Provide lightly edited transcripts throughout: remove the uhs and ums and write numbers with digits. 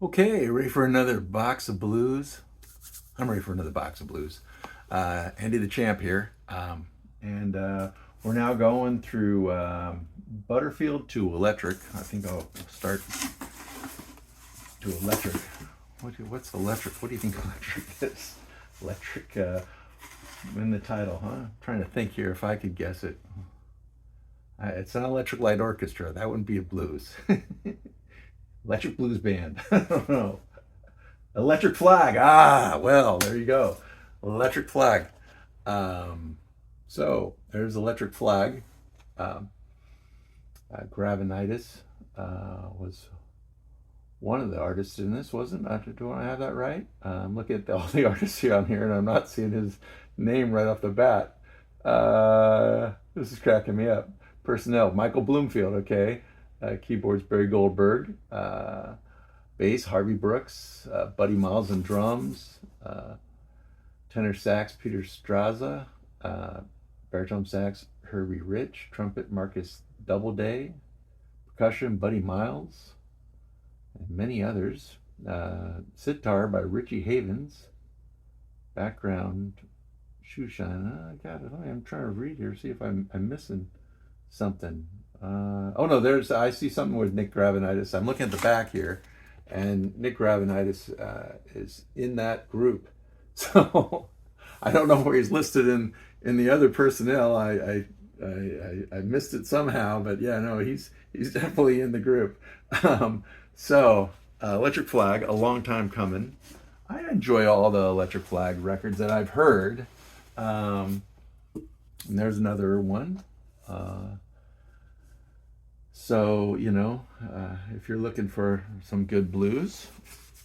Okay, ready for another box of blues? I'm ready for another box of blues. Andy the Champ here. And we're now going through Butterfield to Electric. I think I'll start to Electric. What's Electric? What do you think Electric is? Electric in the title, huh? I'm trying to think here if I could guess it. It's an Electric Light Orchestra. That wouldn't be a blues. Electric Blues Band. I don't know. Electric Flag. Ah, well, there you go. Electric Flag. So there's Electric Flag. Um, Gravenitis was one of the artists in this, wasn't it? Do I have that right? I'm looking at all the artists here on here, and I'm not seeing his name right off the bat. This is cracking me up. Personnel: Michael Bloomfield. Okay. Keyboards: Barry Goldberg. Bass: Harvey Brooks. Buddy Miles on drums. Tenor sax: Peter Straza. Baritone sax: Herbie Rich. Trumpet: Marcus Doubleday. Percussion: Buddy Miles, and many others. Sitar by Richie Havens. Background: Shoeshine. I got it. I'm trying to read here, see if I'm missing something. Oh no, I see something with Nick Gravenitis. I'm looking at the back here, and Nick Gravenitis is in that group. So I don't know where he's listed in the other personnel. I missed it somehow, but yeah, no, he's definitely in the group. So Electric Flag, a long time coming. I enjoy all the Electric Flag records that I've heard. And there's another one. So, if you're looking for some good blues,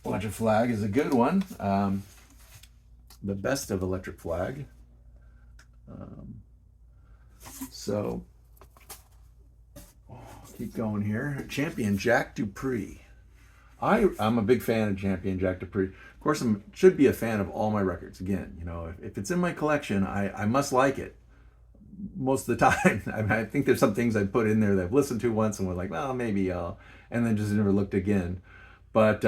Electric Flag is a good one. The best of Electric Flag. So, keep going here. Champion Jack Dupree. I'm a big fan of Champion Jack Dupree. Of course, I should be a fan of all my records. Again, if it's in my collection, I must like it most of the time. I think there's some things I put in there that I've listened to once and was like, well, maybe I'll, and then just never looked again. But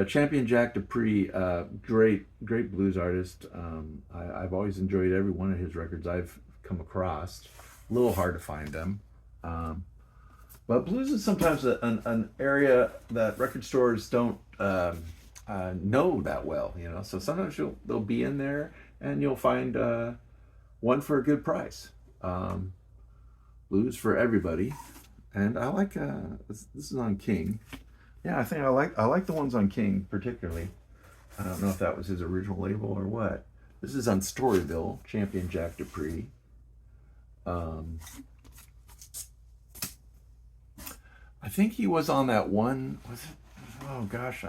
Champion Jack Dupree, great blues artist. I've always enjoyed every one of his records I've come across. A little hard to find them. But blues is sometimes an area that record stores don't know that well, So sometimes they'll be in there and you'll find one for a good price. Blues for everybody, and I like this is on King. Yeah, I think I like the ones on King particularly. I don't know if that was his original label or what. This is on Storyville, Champion Jack Dupree. I think he was on that one. Was it? Oh gosh,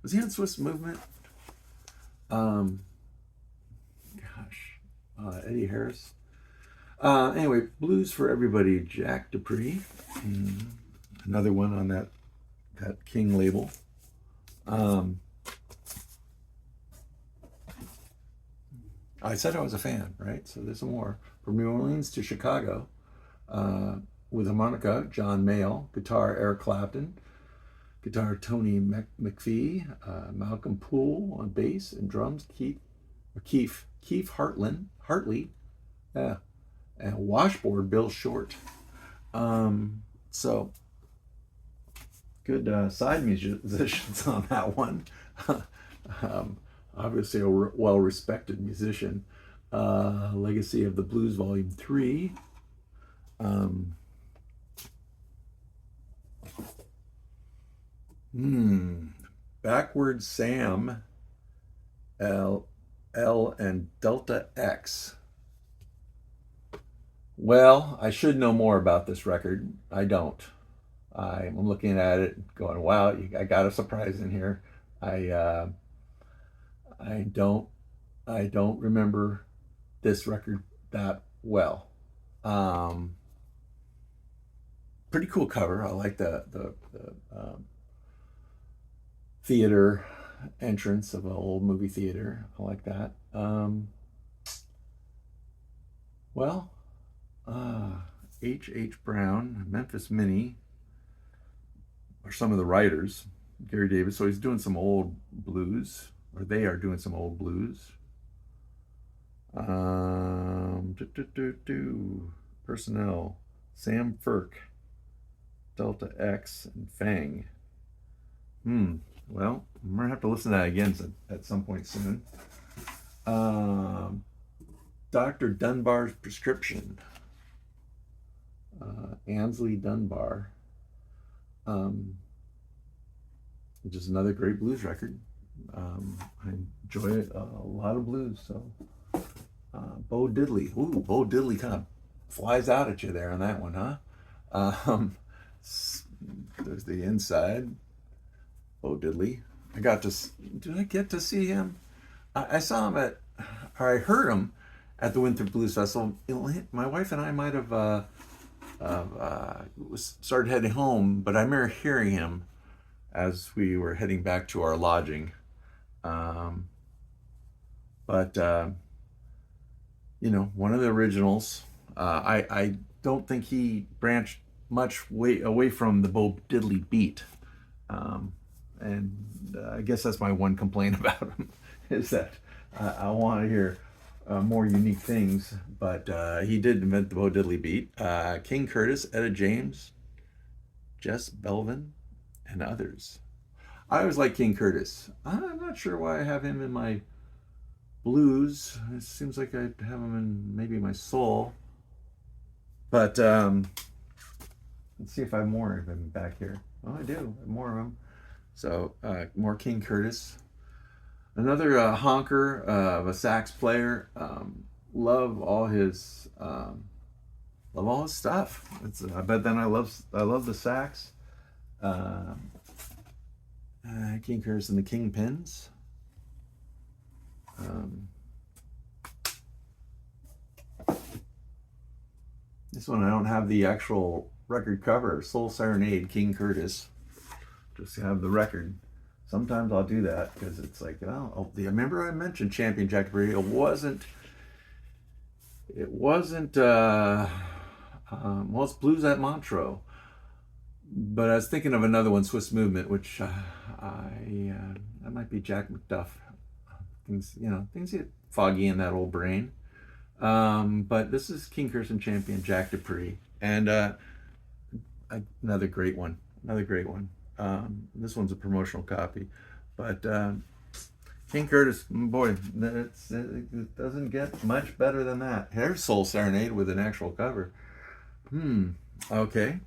was he on Swiss Movement? Gosh, Eddie Harris. Anyway, blues for everybody. Jack Dupree, another one on that King label. I said I was a fan, right? So there's some more. From New Orleans to Chicago, with harmonica, John Mayall. Guitar, Eric Clapton. Guitar, Tony McPhee. Malcolm Poole on bass and drums. Keith Hartley. Yeah. And washboard, Bill Short. So good side musicians on that one. Obviously a well-respected musician. Legacy of the Blues Volume 3. Backward Sam, L and Delta X. Well, I should know more about this record. I don't. I'm looking at it going, wow, I got a surprise in here. I don't remember this record that well. Pretty cool cover. I like the theater entrance of an old movie theater. I like that. Well, H. Brown, Memphis Minnie, are some of the writers. Gary Davis. So he's doing some old blues, or they are doing some old blues. Personnel: Sam Firk, Delta X, and Fang. Well, I'm gonna have to listen to that again at some point soon. Dr. Dunbar's Prescription. Ansley Dunbar. Which is another great blues record. I enjoy it, a lot of blues. So, Bo Diddley. Ooh, Bo Diddley kind of flies out at you there on that one, huh? There's the inside. Bo Diddley. Did I get to see him? I saw him or I heard him at the Winter Blues Festival. My wife and I might have started heading home, but I remember hearing him as we were heading back to our lodging. But one of the originals. I don't think he branched much away from the Bo Diddley beat. And I guess that's my one complaint about him, is that I want to hear more unique things. But he did invent the Bo Diddley beat. King Curtis, Etta James, Jess Belvin, and others. I always like King Curtis. I'm not sure why I have him in my blues. It seems like I have him in maybe my soul. But let's see if I have more of him back here. Oh, I do. I have more of him. So more King Curtis. Another honker of a sax player. Love all his stuff. But then I love the sax. King Curtis and the Kingpins. This one I don't have the actual record cover. Soul Serenade, King Curtis. Just have the record. Sometimes I'll do that because it's like, remember I mentioned Champion Jack Dupree. It wasn't. Well, it's Blues at Montreux. But I was thinking of another one, Swiss Movement, which that might be Jack McDuff. Things get foggy in that old brain. But this is King Curtis and Champion Jack Dupree, and another great one. This one's a promotional copy, but King Curtis, boy, it doesn't get much better than that. Here's Soul Serenade with an actual cover. Okay.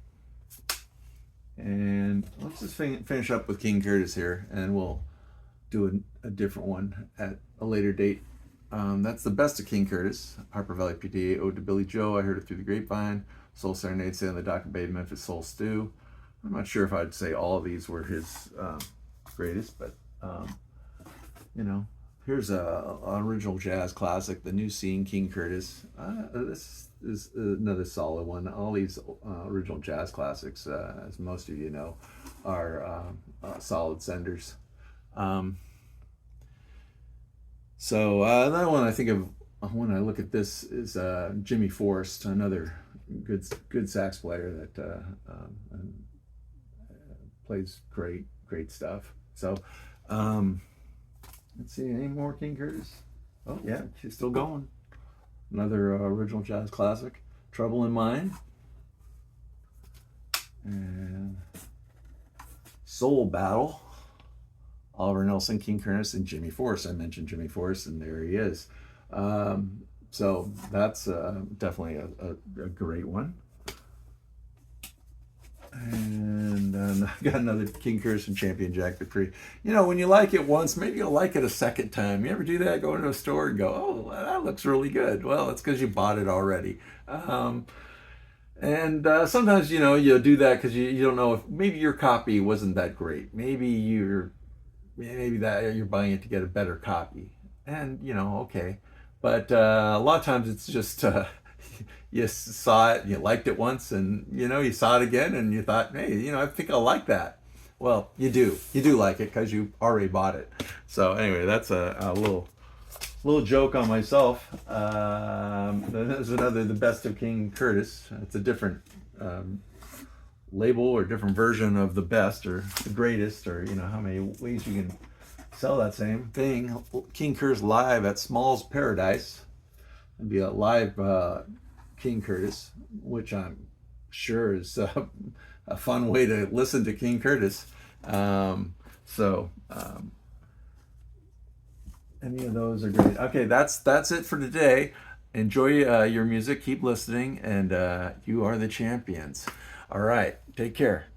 And let's just finish up with King Curtis here, and we'll do a different one at a later date. That's the best of King Curtis. Harper Valley PTA, Ode to Billy Joe, I Heard It Through the Grapevine, Soul Serenade, Say on the Dock of Bay, Memphis Soul Stew. I'm not sure if I'd say all of these were his greatest, but here's an original jazz classic, The New Scene, King Curtis. This is another solid one. All these original jazz classics, as most of you know, are solid senders. So another one I think of when I look at this is Jimmy Forrest, another good sax player that plays great stuff. So let's see, any more King Curtis? Oh yeah, she's still going. Another original jazz classic, Trouble in Mind, and Soul Battle. Oliver Nelson, King Curtis, and Jimmy Forrest. I mentioned Jimmy Forrest, and there he is. So that's definitely a great one. And I got another King Curtis and Champion Jack Dupree. When you like it once, maybe you'll like it a second time. You ever do that? Go into a store and go, oh, that looks really good. Well, it's because you bought it already. And sometimes, you'll do that because you don't know if maybe your copy wasn't that great. Maybe you're buying it to get a better copy, and okay, but a lot of times it's just you saw it, you liked it once, and you saw it again, and you thought, hey, I think I'll like that. Well, you do like it because you already bought it. So anyway, that's a little joke on myself. There's another, The Best of King Curtis. It's a different label or different version of the best or the greatest, or how many ways you can sell that same thing. King Curtis live at Small's Paradise. It'd be a live King Curtis, which I'm sure is a fun way to listen to King Curtis. So any of those are great. Okay, that's it for today. Enjoy your music. Keep listening, and you are the champions. All right, take care.